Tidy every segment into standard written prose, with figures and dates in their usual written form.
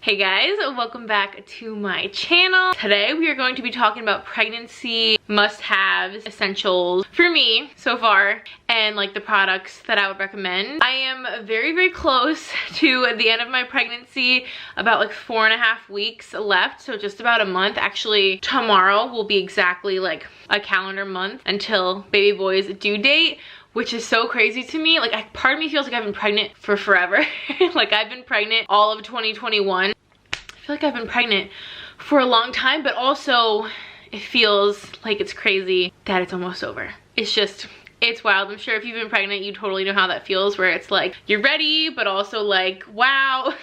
Hey guys, welcome back to my channel. Today we are going to be talking about pregnancy must-haves, essentials for me so far, and like the products that I would recommend. I am very close to the end of my pregnancy, about like 4.5 weeks left, so just about a month. Actually, tomorrow will be exactly like a calendar month until baby boy's due date, which is so crazy to me. Like, part of me feels like I've been pregnant for forever. Like, I've been pregnant all of 2021. I feel like I've been pregnant for a long time, but also it feels like it's crazy that it's almost over. It's wild. I'm sure if you've been pregnant, you totally know how that feels, where it's like, you're ready, but also like, wow.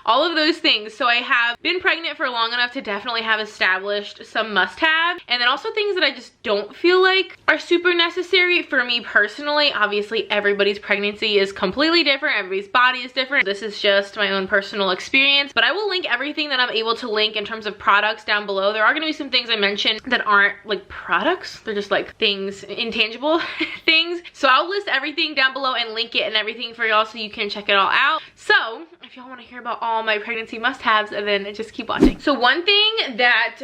All of those things. So I have been pregnant for long enough to definitely have established some must-have, and then also things that I just don't feel like are super necessary for me personally. Obviously everybody's pregnancy is completely different, everybody's body is different. This is just my own personal experience, but I will link everything that I'm able to link in terms of products down below. There are going to be some things I mentioned that aren't like products, they're just like things, intangible things. So I'll list everything down below and link it and everything for y'all so you can check it all out. So if y'all want to hear about all my pregnancy must-haves, then just keep watching. So one thing that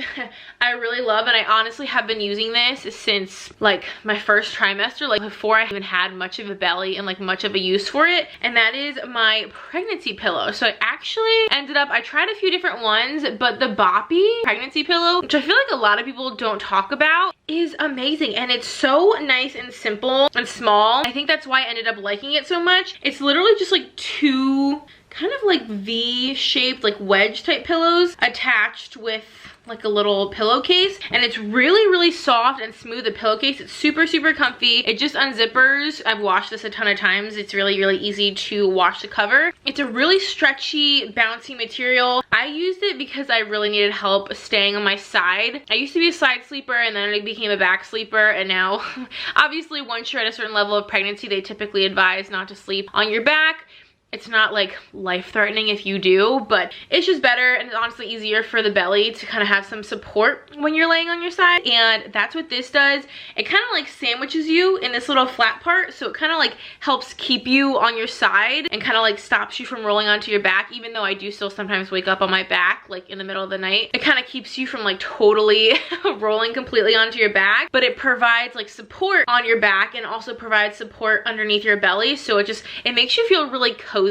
I really love, and I honestly have been using this since like my first trimester, like before I even had much of a belly and like much of a use for it, and that is my pregnancy pillow. So I actually I tried a few different ones, but the Boppy pregnancy pillow, which I feel like a lot of people don't talk about, is amazing, and it's so nice and simple and small. I think that's why I ended up liking it so much. It's literally just like two kind of like V-shaped like wedge type pillows attached with like a little pillowcase, and it's really soft and smooth. The pillowcase, it's super comfy. It just unzippers. I've washed this a ton of times. It's really easy to wash the cover. It's a really stretchy, bouncy material. I used it because I really needed help staying on my side. I used to be a side sleeper, and then I became a back sleeper, and now obviously once you're at a certain level of pregnancy, they typically advise not to sleep on your back. It's not like life-threatening if you do, but it's just better, and it's honestly easier for the belly to kind of have some support when you're laying on your side, and that's what this does. It kind of like sandwiches you in this little flat part, so it kind of like helps keep you on your side and kind of like stops you from rolling onto your back, even though I do still sometimes wake up on my back like in the middle of the night. It kind of keeps you from like totally rolling completely onto your back, but it provides like support on your back and also provides support underneath your belly, so it makes you feel really cozy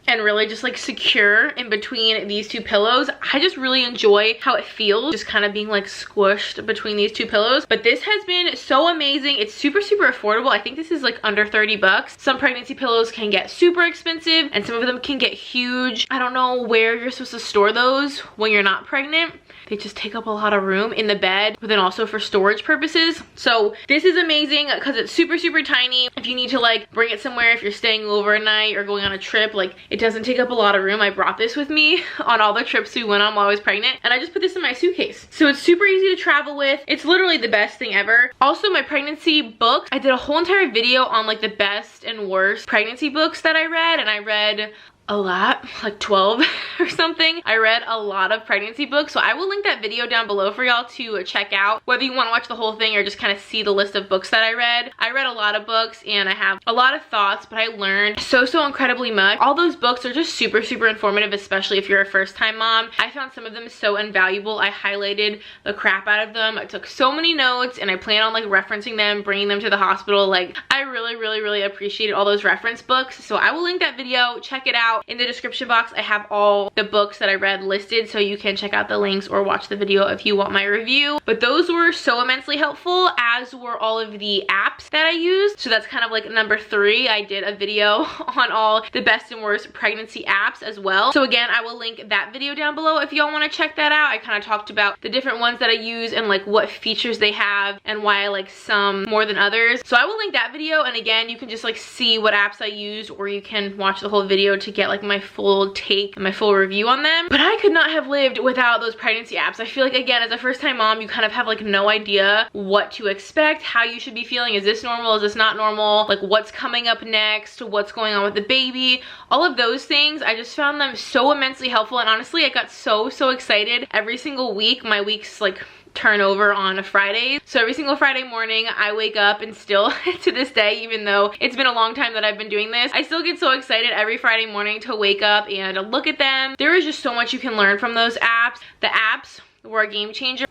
and really just like secure in between these two pillows. I just really enjoy how it feels, just kind of being like squished between these two pillows. But this has been so amazing. It's super affordable. I think this is like under 30 bucks. Some pregnancy pillows can get super expensive, and some of them can get huge. I don't know where you're supposed to store those when you're not pregnant. They just take up a lot of room in the bed, but then also for storage purposes. So this is amazing because it's super tiny. If you need to like bring it somewhere, if you're staying overnight or going on a trip, like it doesn't take up a lot of room. I brought this with me on all the trips we went on while I was pregnant, and I just put this in my suitcase. So it's super easy to travel with. It's literally the best thing ever. Also, my pregnancy books, I did a whole entire video on like the best and worst pregnancy books that I read, and I read a lot, like 12 or something. I read a lot of pregnancy books, so I will link that video down below for y'all to check out, whether you want to watch the whole thing or just kind of see the list of books that I read. I read a lot of books, and I have a lot of thoughts, but I learned so incredibly much. All those books are just super informative, especially if you're a first-time mom. I found some of them so invaluable. I highlighted the crap out of them. I took so many notes, and I plan on like referencing them, bringing them to the hospital. Like, I really appreciated all those reference books, so I will link that video. Check it out. In the description box, I have all the books that I read listed, so you can check out the links or watch the video if you want my review. But those were so immensely helpful, as were all of the apps that I used. So that's kind of like number 3. I did a video on all the best and worst pregnancy apps as well. So again, I will link that video down below if y'all want to check that out. I kind of talked about the different ones that I use and like what features they have and why I like some more than others. So I will link that video, and again, you can just like see what apps I used, or you can watch the whole video to get like my full take and my full review on them. But I could not have lived without those pregnancy apps. I feel like, again, as a first-time mom, you kind of have like no idea what to expect, how you should be feeling. Is this normal? Is this not normal? Like, what's coming up next? What's going on with the baby? All of those things, I just found them so immensely helpful, and honestly, I got so excited every single week. My weeks like turn over on a Friday. So every single Friday morning I wake up, and still to this day, even though it's been a long time that I've been doing this, I still get so excited every Friday morning to wake up and look at them. There is just so much you can learn from those apps. The apps were a game changer.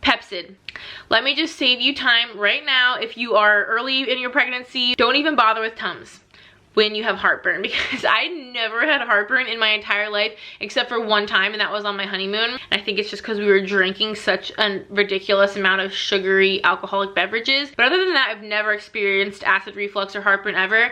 Pepsid. Let me just save you time right now. If you are early in your pregnancy, don't even bother with Tums when you have heartburn, because I never had heartburn in my entire life except for one time, and that was on my honeymoon. And I think it's just because we were drinking such a ridiculous amount of sugary alcoholic beverages. But other than that, I've never experienced acid reflux or heartburn ever.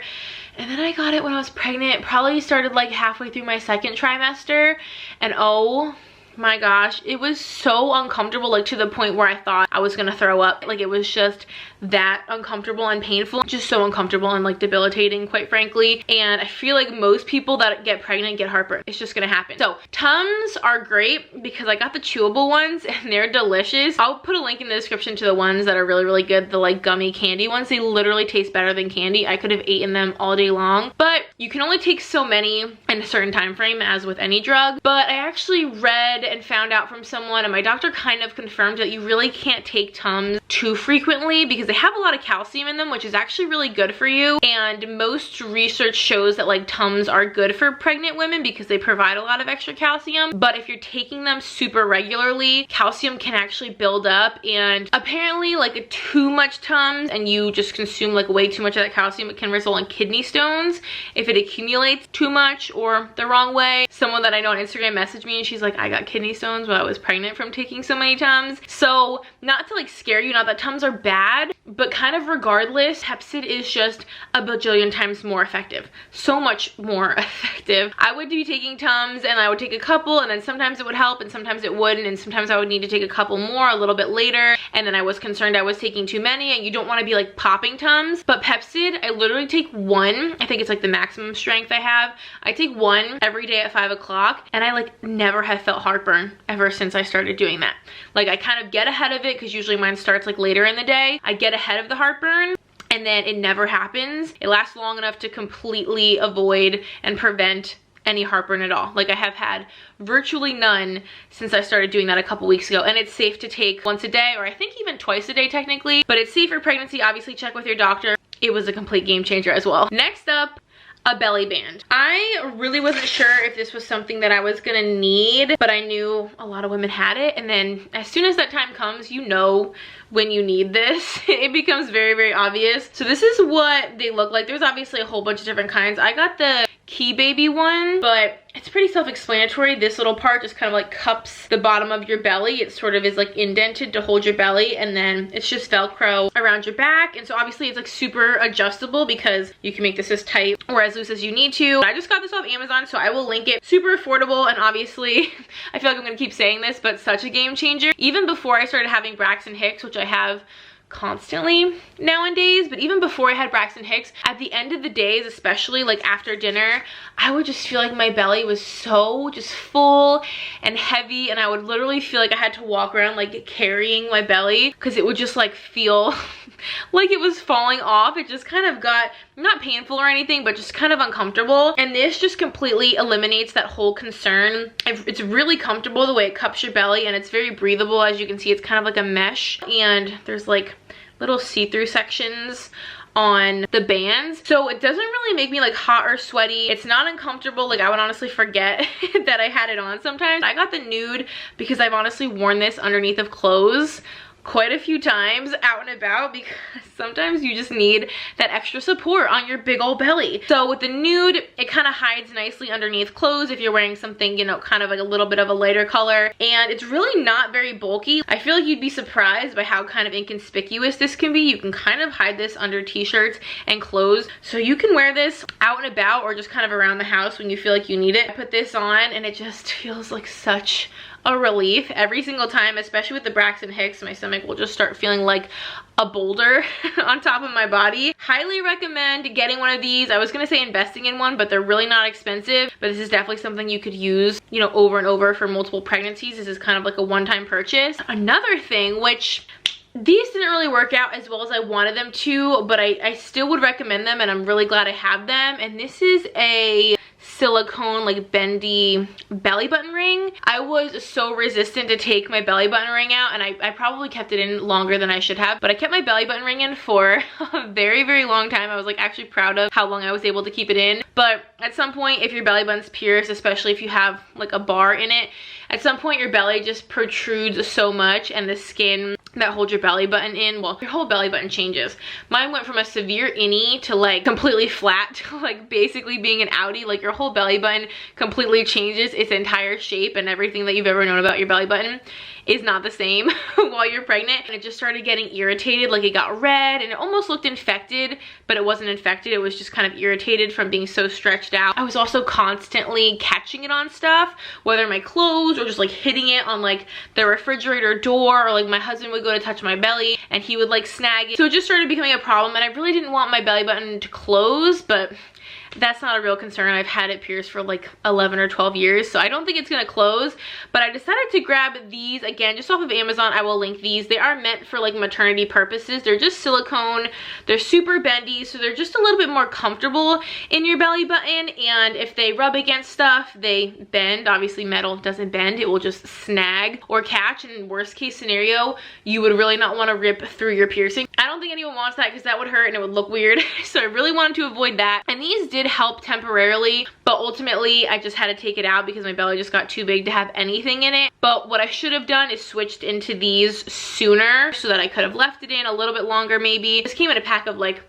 And then I got it when I was pregnant. Probably started like halfway through my second trimester, and oh my gosh, it was so uncomfortable, like to the point where I thought I was gonna throw up. Like, it was just that uncomfortable and painful, just so uncomfortable and like debilitating, quite frankly. And I feel like most people that get pregnant get heartburn. It's just gonna happen. So Tums are great because I got the chewable ones and they're delicious. I'll put a link in the description to the ones that are really, really good, the like gummy candy ones. They literally taste better than candy. I could have eaten them all day long, but you can only take so many in a certain time frame, as with any drug. But I actually read and found out from someone, and my doctor kind of confirmed, that you really can't take Tums too frequently because they have a lot of calcium in them, which is actually really good for you. And most research shows that like Tums are good for pregnant women because they provide a lot of extra calcium. But if you're taking them super regularly, calcium can actually build up, and apparently like too much Tums and you just consume like way too much of that calcium, it can result in kidney stones if it accumulates too much or the wrong way. Someone that I know on Instagram messaged me and she's like, I got kidney stones while I was pregnant from taking so many Tums. So not to like scare you, not that Tums are bad, but kind of regardless, Pepsid is just a bajillion times more effective. So much more effective. I would be taking Tums and I would take a couple, and then sometimes it would help and sometimes it wouldn't, and sometimes I would need to take a couple more a little bit later, and then I was concerned I was taking too many, and you don't want to be like popping Tums. But Pepsid, I literally take one. I think it's like the maximum strength I have. I take one every day at 5 o'clock, and I like never have felt heartburn ever since I started doing that. Like, I kind of get ahead of it because usually mine starts like later in the day. I get ahead of the heartburn, and then it never happens. It lasts long enough to completely avoid and prevent any heartburn at all. Like, I have had virtually none since I started doing that a couple weeks ago. And it's safe to take once a day, or I think even twice a day technically, but it's safe for pregnancy. Obviously check with your doctor. It was a complete game changer as well. Next up, a belly band. I really wasn't sure if this was something that I was gonna need, but I knew a lot of women had it. And then as soon as that time comes, you know when you need this. It becomes very, very obvious. So this is what they look like. There's obviously a whole bunch of different kinds. I got the Key Baby one, but it's pretty self-explanatory. This little part just kind of like cups the bottom of your belly. It sort of is like indented to hold your belly, and then it's just Velcro around your back. And so obviously it's like super adjustable because you can make this as tight or as loose as you need to. I just got this off Amazon, so I will link it. Super affordable, and obviously I feel like I'm gonna keep saying this, but such a game changer. Even before I started having Braxton Hicks, which I have constantly nowadays, but even before I had Braxton Hicks, at the end of the days, especially like after dinner, I would just feel like my belly was so just full and heavy, and I would literally feel like I had to walk around like carrying my belly because it would just like feel like it was falling off. It just kind of got not painful or anything, but just kind of uncomfortable. And this just completely eliminates that whole concern. It's really comfortable the way it cups your belly, and it's very breathable. As you can see, it's kind of like a mesh, and there's like little see-through sections on the bands, so it doesn't really make me like hot or sweaty. It's not uncomfortable. Like, I would honestly forget that I had it on sometimes. I got the nude because I've honestly worn this underneath of clothes quite a few times out and about, because sometimes you just need that extra support on your big old belly. So with the nude, it kind of hides nicely underneath clothes if you're wearing something, you know, kind of like a little bit of a lighter color, and it's really not very bulky. I feel like you'd be surprised by how kind of inconspicuous this can be. You can kind of hide this under t-shirts and clothes, so you can wear this out and about or just kind of around the house when you feel like you need it. I put this on and it just feels like such a relief every single time, especially with the Braxton Hicks. My stomach will just start feeling like a boulder on top of my body. Highly recommend getting one of these. I was gonna say investing in one, but they're really not expensive. But this is definitely something you could use, you know, over and over for multiple pregnancies. This is kind of like a one-time purchase. Another thing, which these didn't really work out as well as I wanted them to, but I still would recommend them, and I'm really glad I have them. And this is a silicone like bendy belly button ring. I was so resistant to take my belly button ring out, and I probably kept it in longer than I should have, but I kept my belly button ring in for a very, very long time. I was like actually proud of how long I was able to keep it in. But at some point, if your belly button's pierced, especially if you have like a bar in it, at some point your belly just protrudes so much, and the skin that holds your belly button in, well, your whole belly button changes. Mine went from a severe innie to like completely flat to like basically being an outie. Like your whole belly button completely changes its entire shape, and everything that you've ever known about your belly button is not the same while you're pregnant. And it just started getting irritated, like it got red and it almost looked infected, but it wasn't infected. It was just kind of irritated from being so stretched out. I was also constantly catching it on stuff, whether my clothes or just like hitting it on like the refrigerator door, or like my husband would go to touch my belly and he would like snag it. So it just started becoming a problem, and I really didn't want my belly button to close, but that's not a real concern. I've had it pierced for like 11 or 12 years, so I don't think it's gonna close. But I decided to grab these, again, just off of Amazon. I will link these. They are meant for like maternity purposes. They're just silicone. They're super bendy, so they're just a little bit more comfortable in your belly button. And if they rub against stuff, they bend. Obviously metal doesn't bend. It will just snag or catch. And in worst case scenario, you would really not want to rip through your piercing. I don't think anyone wants that, because that would hurt and it would look weird. So I really wanted to avoid that. And these did help temporarily, but ultimately I just had to take it out because my belly just got too big to have anything in it. But what I should have done is switched into these sooner, so that I could have left it in a little bit longer maybe. This came in a pack of like,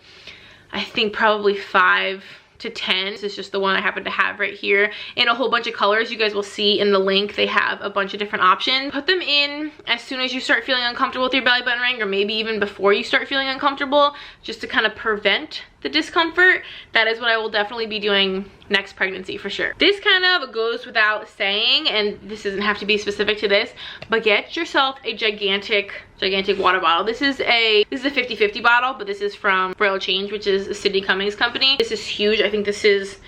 I think probably 5 to 10. This is just the one I happen to have right here in a whole bunch of colors. You guys will see in the link they have a bunch of different options. Put them in as soon as you start feeling uncomfortable with your belly button ring, or maybe even before you start feeling uncomfortable, just to kind of prevent the discomfort. That is what I will definitely be doing next pregnancy for sure. This kind of goes without saying, and this doesn't have to be specific to this, but get yourself a gigantic water bottle. This is a 50-50 bottle, but this is from Royal Change, which is a Sydney Cummings company. This is huge. I think this is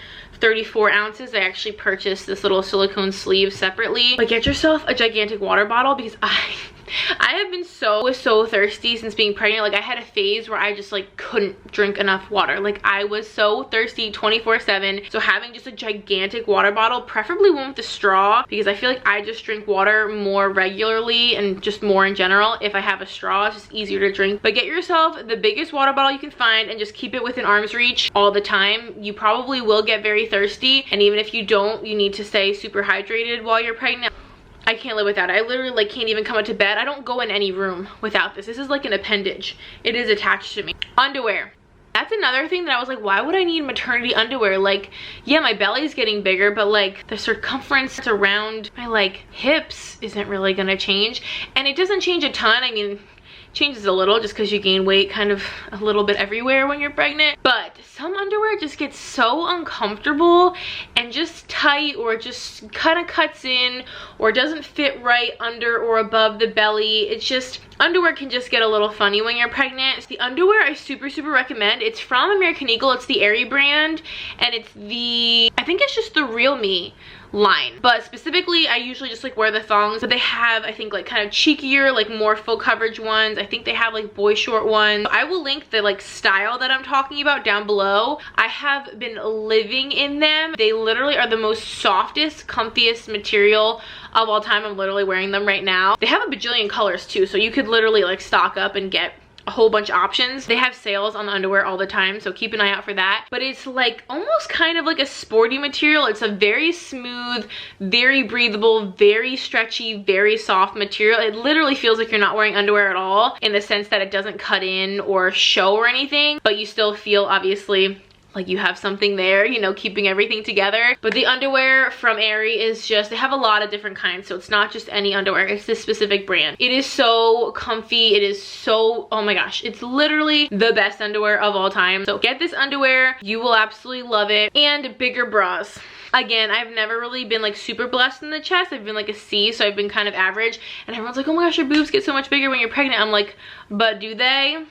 34 ounces. I actually purchased this little silicone sleeve separately. But get yourself a gigantic water bottle, because I have been so thirsty since being pregnant. Like I had a phase where I just like couldn't drink enough water. Like I was so thirsty 24/7. So having just a gigantic water bottle, preferably one with a straw, because I feel like I just drink water more regularly and just more in general. If I have a straw, it's just easier to drink. But get yourself the biggest water bottle you can find and just keep it within arm's reach all the time. You probably will get very thirsty, and even if you don't, you need to stay super hydrated while you're pregnant. I can't live without it. I literally like can't even come up to bed. I don't go in any room without this. This is like an appendage. It is attached to me. Underwear. That's another thing that I was like, why would I need maternity underwear? Like, yeah, my belly's getting bigger, but like the circumference around my like hips isn't really gonna change. And it doesn't change a ton. I mean, changes a little just because you gain weight kind of a little bit everywhere when you're pregnant, but some underwear just gets so uncomfortable and just tight, or just kind of cuts in, or doesn't fit right under or above the belly. It's just, underwear can just get a little funny when you're pregnant. The underwear I super recommend, it's from American Eagle. It's the Aerie brand, and it's the, I think it's just the Real Me line, but specifically I usually just like wear the thongs. But they have, I think, like kind of cheekier, like more full coverage ones. I think they have like boy short ones. I will link the like style that I'm talking about down below. I have been living in them. They literally are the most softest, comfiest material of all time. I'm literally wearing them right now. They have a bajillion colors too, so you could literally like stock up and get a whole bunch of options. They have sales on the underwear all the time, so keep an eye out for that. But it's like almost kind of like a sporty material. It's a very smooth, very breathable, very stretchy, very soft material. It literally feels like you're not wearing underwear at all, in the sense that it doesn't cut in or show or anything, but you still feel obviously like you have something there, you know, keeping everything together. But the underwear from Aerie is just, they have a lot of different kinds, so it's not just any underwear, it's this specific brand. It is so comfy, it is so, oh my gosh, it's literally the best underwear of all time. So get this underwear, you will absolutely love it. And bigger bras. Again, I've never really been like super blessed in the chest. I've been like a C, so I've been kind of average. And everyone's like, oh my gosh, your boobs get so much bigger when you're pregnant. I'm like, but do they?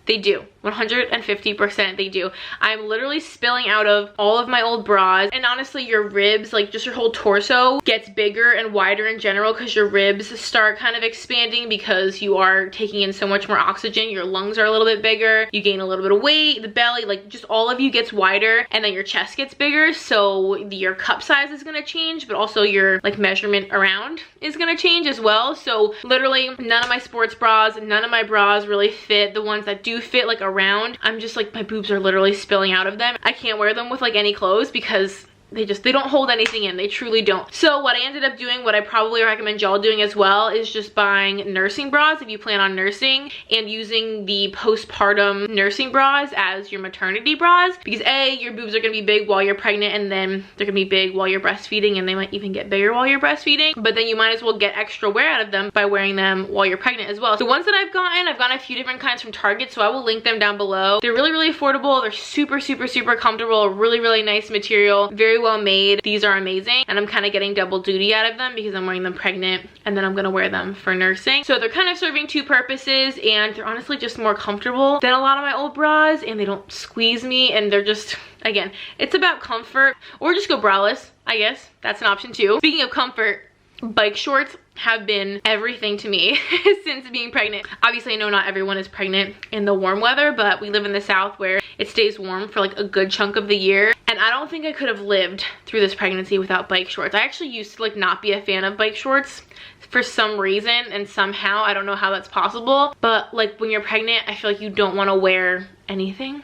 They do. 150% they do. I'm literally spilling out of all of my old bras, and honestly your ribs, like just your whole torso gets bigger and wider in general because your ribs start kind of expanding because you are taking in so much more oxygen. Your lungs are a little bit bigger, you gain a little bit of weight, the belly, like just all of you gets wider, and then your chest gets bigger, so your cup size is going to change, but also your like measurement around is going to change as well. So literally none of my sports bras, none of my bras really fit. The ones that do fit like around, I'm just like, my boobs are literally spilling out of them. I can't wear them with like any clothes because they don't hold anything in. They truly don't. So what I ended up doing, what I probably recommend y'all doing as well, is just buying nursing bras if you plan on nursing, and using the postpartum nursing bras as your maternity bras, because A, your boobs are gonna be big while you're pregnant, and then they're gonna be big while you're breastfeeding, and they might even get bigger while you're breastfeeding, but then you might as well get extra wear out of them by wearing them while you're pregnant as well. The ones that I've gotten a few different kinds from Target, so I will link them down below. They're really, really affordable. They're super, super, super comfortable, really, really nice material, very well made. These are amazing, and I'm kind of getting double duty out of them because I'm wearing them pregnant and then I'm gonna wear them for nursing. So they're kind of serving two purposes, and they're honestly just more comfortable than a lot of my old bras, and they don't squeeze me, and they're just, again, it's about comfort. Or just go braless, I guess. That's an option too. Speaking of comfort, bike shorts have been everything to me since being pregnant. Obviously, I know not everyone is pregnant in the warm weather, but we live in the South where it stays warm for like a good chunk of the year. And I don't think I could have lived through this pregnancy without bike shorts. I actually used to like not be a fan of bike shorts for some reason, and somehow, I don't know how that's possible, but like when you're pregnant, I feel like you don't want to wear anything.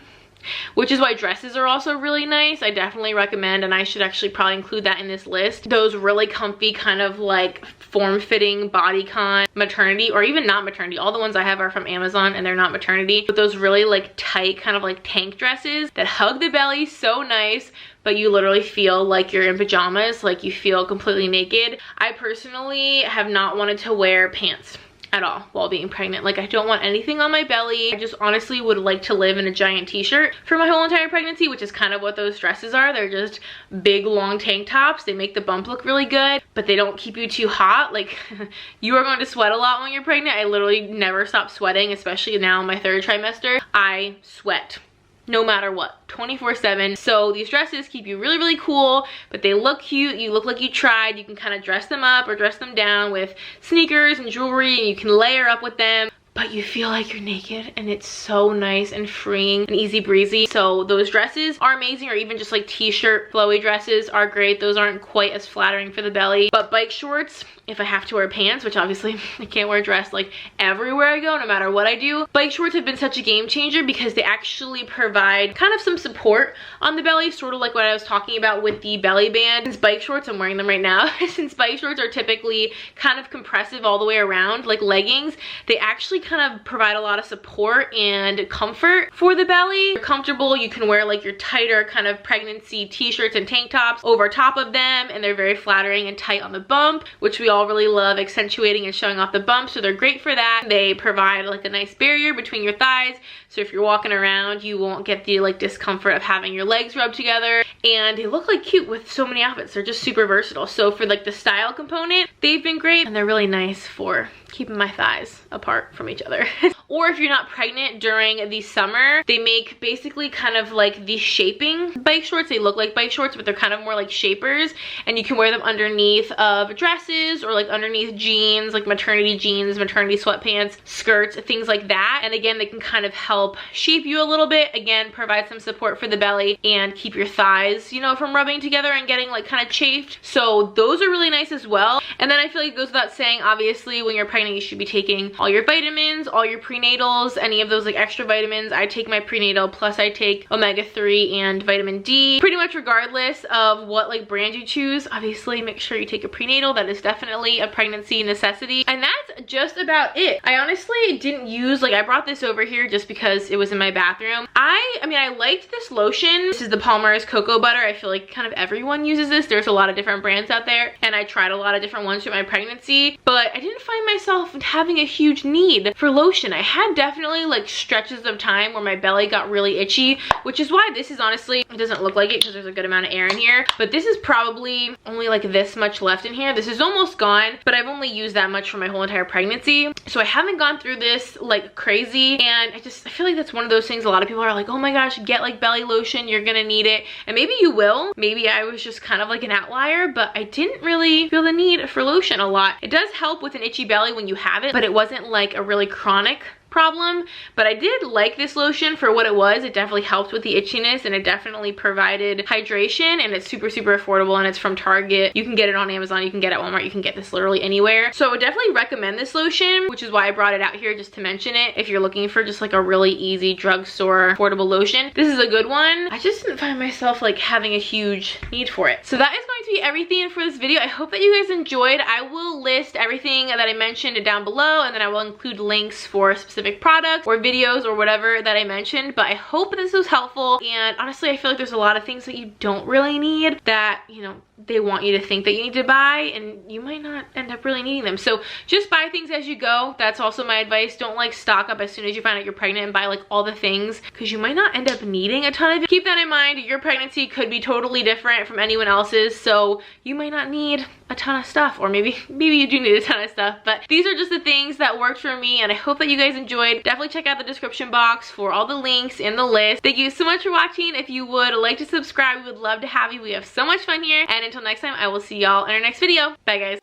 Which is why dresses are also really nice. I definitely recommend, and I should actually probably include that in this list, those really comfy kind of like form-fitting bodycon maternity, or even not maternity. All the ones I have are from Amazon and they're not maternity, but those really like tight kind of like tank dresses that hug the belly so nice, but you literally feel like you're in pajamas, like you feel completely naked. I personally have not wanted to wear pants at all while being pregnant. Like, I don't want anything on my belly. I just honestly would like to live in a giant t-shirt for my whole entire pregnancy, which is kind of what those dresses are. They're just big long tank tops. They make the bump look really good, but they don't keep you too hot. Like, you are going to sweat a lot when you're pregnant. I literally never stop sweating, especially now in my third trimester. I sweat no matter what, 24/7. So these dresses keep you really, really cool, but they look cute. You look like you tried. You can kind of dress them up or dress them down with sneakers and jewelry, and you can layer up with them, but you feel like you're naked, and it's so nice and freeing and easy breezy. So those dresses are amazing, or even just like t-shirt flowy dresses are great. Those aren't quite as flattering for the belly. But bike shorts, if I have to wear pants, which obviously I can't wear a dress like everywhere I go, no matter what I do, bike shorts have been such a game changer because they actually provide kind of some support on the belly, sort of like what I was talking about with the belly band. Since bike shorts, I'm wearing them right now, since bike shorts are typically kind of compressive all the way around like leggings, they actually kind of provide a lot of support and comfort for the belly. You're comfortable. You can wear like your tighter kind of pregnancy t-shirts and tank tops over top of them, and they're very flattering and tight on the bump, which we all really love accentuating and showing off the bump, so they're great for that. They provide like a nice barrier between your thighs, so if you're walking around, you won't get the like discomfort of having your legs rubbed together, and they look like cute with so many outfits. They're just super versatile. So for like the style component, they've been great, and they're really nice for keeping my thighs apart from each other. Or if you're not pregnant during the summer, they make basically kind of like the shaping bike shorts. They look like bike shorts, but they're kind of more like shapers, and you can wear them underneath of dresses or like underneath jeans, like maternity jeans, maternity sweatpants, skirts, things like that. And again, they can kind of help shape you a little bit, again, provide some support for the belly and keep your thighs, you know, from rubbing together and getting like kind of chafed. So those are really nice as well. And then I feel like it goes without saying, obviously when you're pregnant, you should be taking all your vitamins, all your prenatals, any of those like extra vitamins. I take my prenatal, plus I take omega-3 and vitamin D, pretty much regardless of what like brand you choose. Obviously make sure you take a prenatal. That is definitely a pregnancy necessity. And that's just about it. I honestly didn't use, like, I brought this over here just because it was in my bathroom. I mean, I liked this lotion. This is the Palmer's Cocoa Butter. I feel like kind of everyone uses this. There's a lot of different brands out there, and I tried a lot of different ones through my pregnancy, but I didn't find myself having a huge need for lotion. I had definitely like stretches of time where my belly got really itchy, which is why this is honestly, it doesn't look like it because there's a good amount of air in here, but this is probably only like this much left in here. This is almost gone, but I've only used that much for my whole entire pregnancy. So I haven't gone through this like crazy, and I feel like that's one of those things a lot of people are like, oh my gosh, get like belly lotion, you're gonna need it. And maybe you will. Maybe I was just kind of like an outlier, but I didn't really feel the need for lotion a lot. It does help with an itchy belly when you have it, but it wasn't like a really chronic problem. But I did like this lotion for what it was. It definitely helped with the itchiness, and it definitely provided hydration, and it's super affordable, and it's from Target. You can get it on Amazon, you can get it at Walmart, you can get this literally anywhere. So I would definitely recommend this lotion, which is why I brought it out here just to mention it. If you're looking for just like a really easy drugstore affordable lotion, this is a good one. I just didn't find myself like having a huge need for it. So that is going to be everything for this video. I hope that you guys enjoyed. I will list everything that I mentioned down below, and then I will include links for specific products or videos or whatever that I mentioned. But I hope this was helpful, and honestly I feel like there's a lot of things that you don't really need that, you know, they want you to think that you need to buy, and you might not end up really needing them. So just buy things as you go. That's also my advice. Don't like stock up as soon as you find out you're pregnant and buy like all the things, because you might not end up needing a ton of it. Keep that in mind. Your pregnancy could be totally different from anyone else's, so you might not need a ton of stuff, or maybe you do need a ton of stuff. But these are just the things that worked for me, and I hope that you guys enjoyed. Definitely check out the description box for all the links and the list. Thank you so much for watching. If you would like to subscribe, we would love to have you. We have so much fun here, and until next time, I will see y'all in our next video. Bye guys.